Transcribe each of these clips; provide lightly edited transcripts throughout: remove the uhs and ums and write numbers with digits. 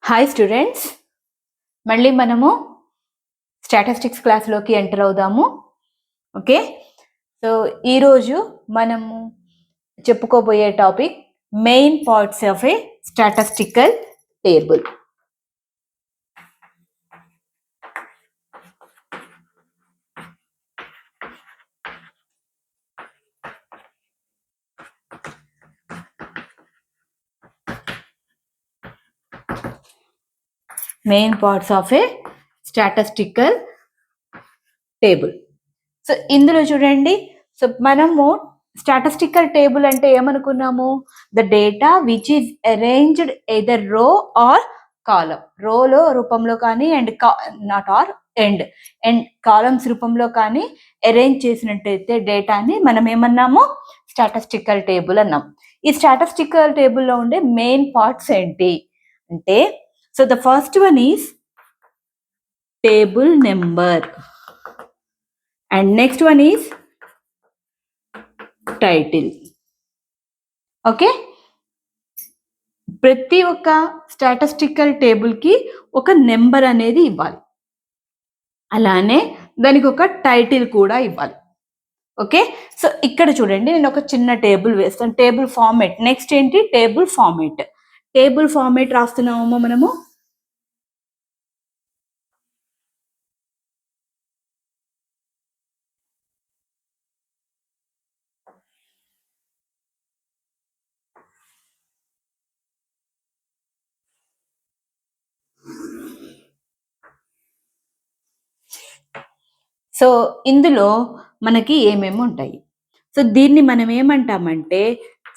Hi students, మళ్ళీ మనము statistics క్లాస్లోకి ఎంటర్ అవుదాము. ఓకే, సో ఈరోజు మనము చెప్పుకోబోయే topic main parts of a statistical table. Main parts of a statistical table. So ఇందులో చూడండి, సో మనము స్టాటిస్టికల్ టేబుల్ అంటే ఏమనుకున్నాము? The data which is arranged either row or column. రోలో రూపంలో కానీ and not or and columns రూపంలో కానీ అరేంజ్ చేసినట్టయితే డేటాని మనం ఏమన్నాము? స్టాటిస్టికల్ టేబుల్ అన్నాం. ఈ స్టాటిస్టికల్ టేబుల్లో ఉండే మెయిన్ పార్ట్స్ ఏంటి అంటే, so the first one is table number and next one is title. Okay, ప్రతి ఒక్క స్టాటిస్టికల్ టేబుల్కి ఒక నెంబర్ అనేది ఇవ్వాలి, అలానే దానికి ఒక టైటిల్ కూడా ఇవ్వాలి. ఓకే, సో ఇక్కడ చూడండి, నేను ఒక చిన్న టేబుల్ వేస్తాను. Table format. నెక్స్ట్ ఏంటి? Table format. టేబుల్ ఫార్మేట్ రాస్తున్నామో మనము. సో ఇందులో మనకి ఏమేమి ఉంటాయి? సో దీన్ని మనం ఏమంటామంటే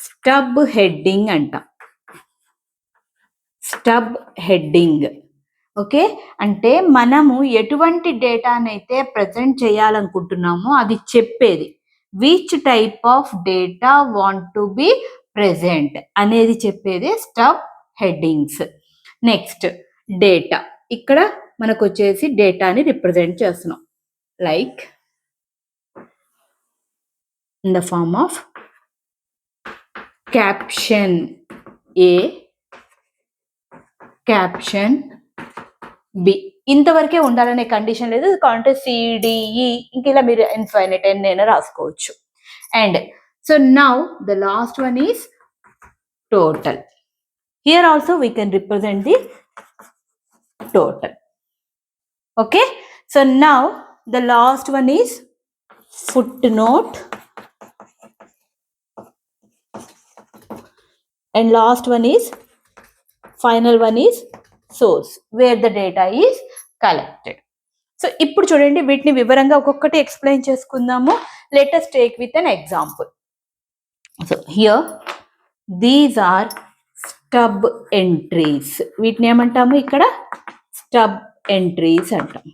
స్టబ్ హెడ్డింగ్ అంటాం. Stub heading. ఓకే, అంటే మనము ఎటువంటి డేటానైతే ప్రజెంట్ చేయాలనుకుంటున్నామో అది చెప్పేది. Which type of data want to be present అనేది చెప్పేది స్టబ్ హెడ్డింగ్స్. Next data. ఇక్కడ మనకు వచ్చేసి డేటాని రిప్రజెంట్ చేస్తున్నాం, like in the form of caption A, caption B. ఇంతవరకే ఉండాలనే కండిషన్ లేదు. కాంటే సిడిఈ ఇంక ఇలా మీరు ఇన్ఫైనైట్ ఎన్నైనా రాసుకోవచ్చు. And so now the last one is total. Here also we can represent the total. Okay, so now the last one is footnote and last one is final one is source where the data is collected. So ఇప్పుడు చూడండి, వీటిని వివరంగా ఒక్కొక్కటి explain చేసుకుందాము. Let us take with an example. So here these are stub entries. వీటిని ఏమంటాము? ఇక్కడ stub entries అంటాం,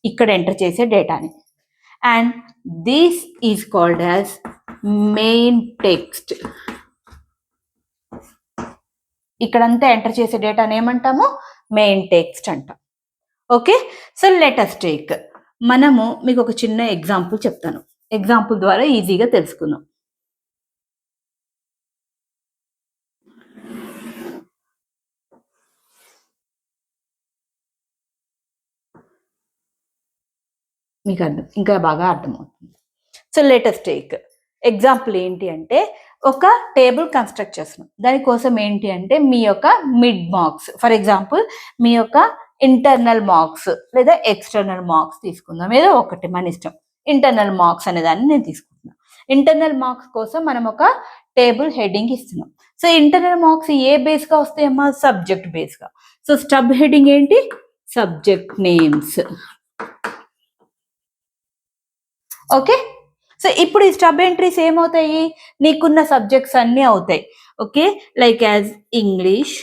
ఇక్కడ ఎంటర్ చేసే డేటాని. And this is called as main text. ఇక్కడంతా ఎంటర్ చేసే డేటాని ఏమంటాము? మెయిన్ టెక్స్ట్ అంటాం. Okay, so let us take. మనము మీకు ఒక చిన్న ఎగ్జాంపుల్ చెప్తాను. ఎగ్జాంపుల్ ద్వారా ఈజీగా తెలుసుకుందాం. మీకు ఇంకా బాగా అర్థమవుతుంది. So let us take example. ఏంటి అంటే, ఒక టేబుల్ కన్స్ట్రక్ట్ చేస్తున్నాం. దానికోసం ఏంటి అంటే, మీ యొక్క మిడ్ మార్క్స్, ఫర్ ఎగ్జాంపుల్ మీ యొక్క ఇంటర్నల్ మార్క్స్ లేదా ఎక్స్టర్నల్ మార్క్స్ తీసుకుందాం, ఏదో ఒకటి మన ఇష్టం. ఇంటర్నల్ మార్క్స్ అనే దాన్ని నేను తీసుకుంటున్నాను. ఇంటర్నల్ మార్క్స్ కోసం మనం ఒక టేబుల్ హెడ్డింగ్ ఇస్తున్నాం. సో ఇంటర్నల్ మార్క్స్ ఏ బేస్గా వస్తాయమ్మా? సబ్జెక్ట్ బేస్గా. సో స్టబ్ హెడ్డింగ్ ఏంటి? Subject names. ఓకే, సో ఇప్పుడు ఈ స్టబ్ ఎంట్రీస్ ఏమవుతాయి? నీకున్న సబ్జెక్ట్స్ అన్నీ అవుతాయి. Okay, like as English,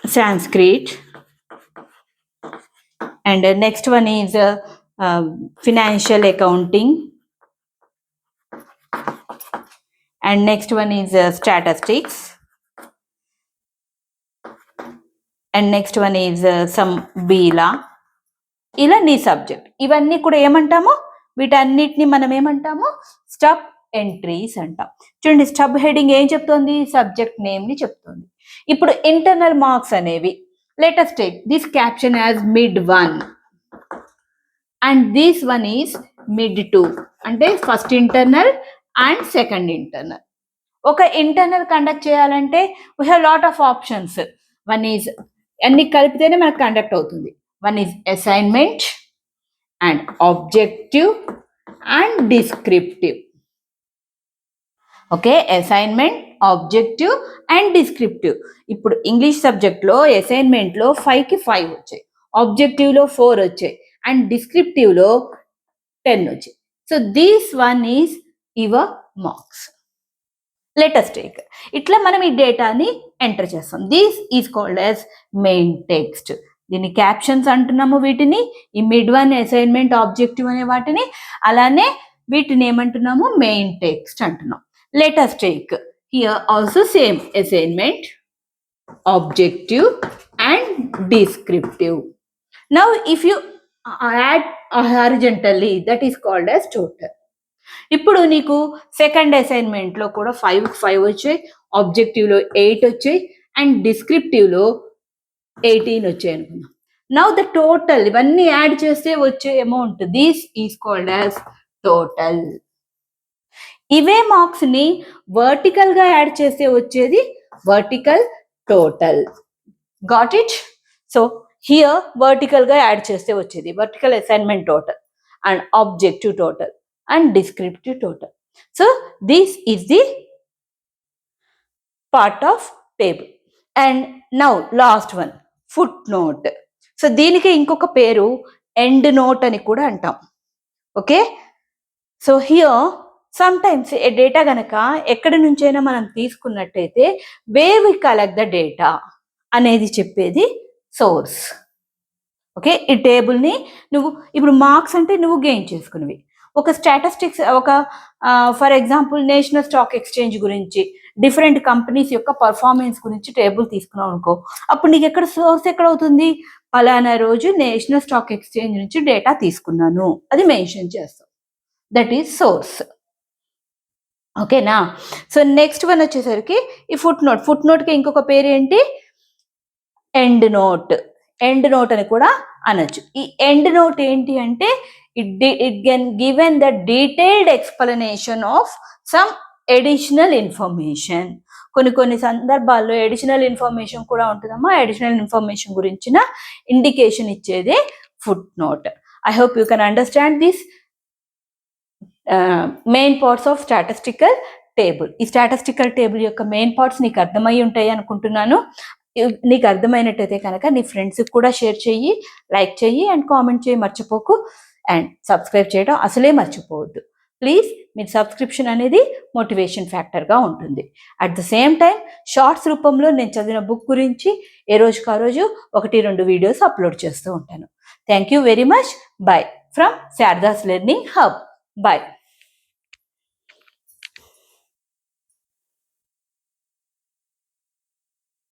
Sanskrit, and next one is financial accounting, and next one is statistics, and next one is సమ్ బీలా. ఇలా నీ సబ్జెక్ట్. ఇవన్నీ కూడా ఏమంటాము? వీటన్నిటిని మనం ఏమంటాము? స్టబ్ ఎంట్రీస్ అంటాం. చూడండి స్టబ్ హెడింగ్ ఏం చెప్తోంది, సబ్జెక్ట్ నేమ్ ని చెప్తోంది. ఇప్పుడు ఇంటర్నల్ మార్క్స్ అనేవి, let us take this caption as mid-1 and this one is mid-2 అంటే first internal and second internal. ఒక ఇంటర్నల్ కండక్ట్ చేయాలంటే we have lot of options. One is అన్ని కలిపితేనే మనకు కండక్ట్ అవుతుంది. One is assignment and objective and descriptive. Okay, assignment, objective and descriptive. ఇప్పుడు English సబ్జెక్ట్లో అసైన్మెంట్లో 5కి 5 వచ్చాయి, ఆబ్జెక్టివ్లో 4 వచ్చాయి అండ్ డిస్క్రిప్టివ్లో 10 వచ్చాయి. So these one is your marks. Let us take ఇట్లా మనం ఈ డేటాని ఎంటర్ చేస్తాం. This is called as main text. దీన్ని క్యాప్షన్స్ అంటున్నాము వీటిని, ఈ మిడ్-1 అసైన్మెంట్ ఆబ్జెక్టివ్ అనే వాటిని, అలానే వీటిని ఏమంటున్నాము, మెయిన్ టెక్స్ట్ అంటున్నాం. Let us take here also same assignment, objective and descriptive. Now if you add horizontally, that is called as total. ఇప్పుడు నీకు సెకండ్ అసైన్మెంట్లో కూడా 5కి 5 వచ్చాయి, ఆబ్జెక్టివ్లో 8 వచ్చాయి అండ్ డిస్క్రిప్టివ్లో 18 వచ్చాయి అనుకున్నాం. నౌ ద టోటల్, ఇవన్నీ యాడ్ చేస్తే వచ్చే amount, this is called as total. ఇవే మార్క్స్ ని వర్టికల్ గా యాడ్ చేస్తే వచ్చేది vertical total. Got it? So here vertical గా యాడ్ చేస్తే వచ్చేది vertical assignment total and objective total and descriptive total. So this is the part of table. And now last one, foot note. So దీనికి ఇంకొక పేరు end note అని కూడా అంటాం. Okay, so here sometimes A data గనక ఎక్కడి నుంచైనా మనం తీసుకున్నట్టయితే where we collect the data అనేది చెప్పేది సోర్స్. ఓకే, ఈ టేబుల్ని నువ్వు ఇప్పుడు మార్క్స్ అంటే నువ్వు గెయిన్ చేసుకునేవి. ఒక స్టాటిస్టిక్స్, ఒక for example national stock exchange గురించి, డిఫరెంట్ కంపెనీస్ యొక్క పర్ఫార్మెన్స్ గురించి టేబుల్ తీసుకున్నావు అనుకో, అప్పుడు నీకు ఎక్కడ సోర్స్ ఎక్కడ అవుతుంది, పలానా రోజు నేషనల్ స్టాక్ ఎక్స్చేంజ్ నుంచి డేటా తీసుకున్నాను, అది మెన్షన్ చేస్తాం. That is source. ఓకేనా? సో నెక్స్ట్ వన్ వచ్చేసరికి ఈ ఫుట్ నోట్. ఫుట్ నోట్కి ఇంకొక పేరు ఏంటి, ఎండ్ నోట్. ఎండ్ నోట్ అని కూడా అనొచ్చు. ఈ ఎండ్ నోట్ ఏంటి అంటే it can given the detailed explanation of some additional information. కొన్ని సందర్భాల్లో ఎడిషనల్ ఇన్ఫర్మేషన్ కూడా ఉంటుందమ్మా. ఎడిషనల్ ఇన్ఫర్మేషన్ గురించిన ఇండికేషన్ ఇచ్చేదే foot note. I hope you can understand this main parts of statistical table. ఈ స్టాటిస్టికల్ టేబుల్ యొక్క మెయిన్ పార్ట్స్ నీకు అర్థమై ఉంటాయి అనుకుంటున్నాను. నీకు అర్థమైనట్టయితే కనుక నీ ఫ్రెండ్స్కి కూడా షేర్ చెయ్యి, లైక్ చెయ్యి అండ్ కామెంట్ చేయి మర్చిపోకు. అండ్ సబ్స్క్రైబ్ చేయడం అసలే మర్చిపోవద్దు ప్లీజ్. మీరు సబ్స్క్రిప్షన్ అనేది మోటివేషన్ ఫ్యాక్టర్గా ఉంటుంది. At the same time shorts రూపంలో నేను చదివిన బుక్ గురించి ఏ రోజుకు ఆ రోజు 1-2 వీడియోస్ అప్లోడ్ చేస్తూ ఉంటాను. Thank you very much. Buy from Sharada's learning hub. Bye.